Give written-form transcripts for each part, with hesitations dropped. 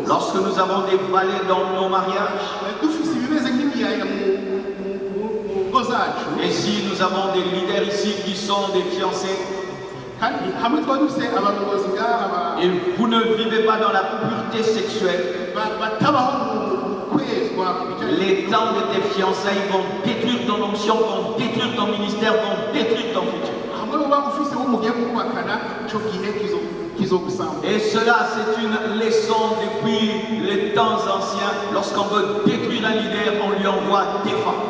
Lorsque nous avons des vallées dans nos mariages, et si nous avons des leaders ici qui sont des fiancés, et vous ne vivez pas dans la pureté sexuelle, les temps de tes fiançailles vont détruire ton onction, vont détruire ton ministère, vont détruire ton futur. Et cela, c'est une leçon depuis les temps anciens. Lorsqu'on veut détruire un leader, on lui envoie des femmes.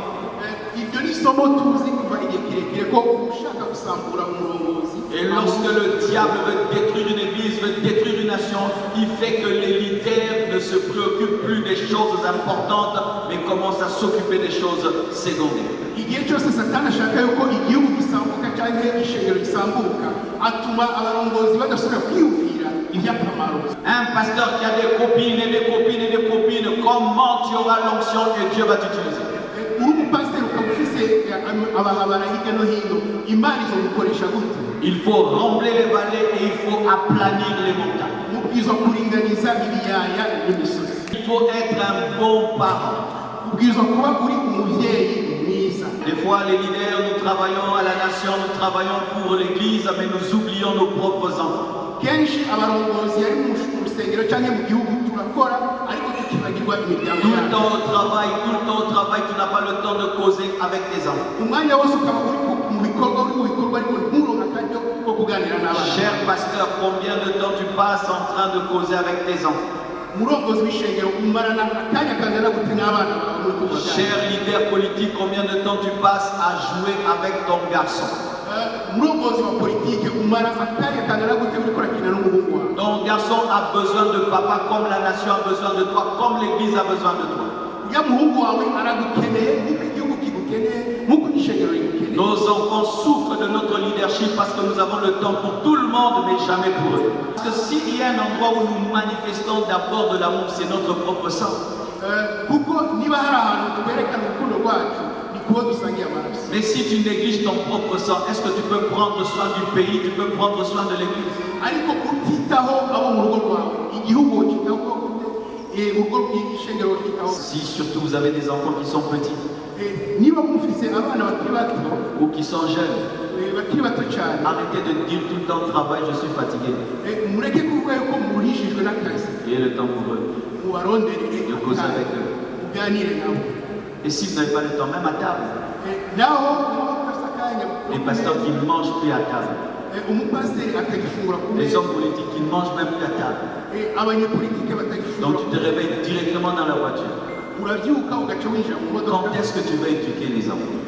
Et lorsque le diable veut détruire une église, veut détruire une nation, il fait que les leaders ne se préoccupent plus des choses importantes, mais commencent à s'occuper des choses secondaires. Un pasteur qui a des copines et des copines et des copines, comment tu auras l'onction et Dieu va t'utiliser? Il faut rembler les vallées et il faut aplanir les montagnes. Il faut être un bon parent. Des fois, les leaders, nous travaillons à la nation, nous travaillons pour l'église, mais nous oublions nos propres enfants. Tout le temps au travail, tu n'as pas le temps de causer avec tes enfants. Cher pasteur, combien de temps tu passes en train de causer avec tes enfants? Cher leader politique, combien de temps tu passes à jouer avec ton garçon? Ton garçon a besoin de papa comme la nation a besoin de toi, comme l'église a besoin de toi. Nos enfants souffrent de notre leadership parce que nous avons le temps pour tout le monde, mais jamais pour eux. Parce que s'il y a un endroit où nous manifestons d'abord de l'amour, c'est notre propre sang. Mais si tu négliges ton propre sang, est-ce que tu peux prendre soin du pays, tu peux prendre soin de l'église? Si surtout vous avez des enfants qui sont petits ou qui sont jeunes, arrêtez de dire tout le temps travail, je suis fatigué. Et le temps pour eux de causer avec eux. Et si vous n'avez pas le temps, même à table, les pasteurs qui ne mangent plus à table, les hommes politiques qui ne mangent même plus à table. Donc tu te réveilles directement dans la voiture. Quand est-ce que tu vas éduquer les enfants?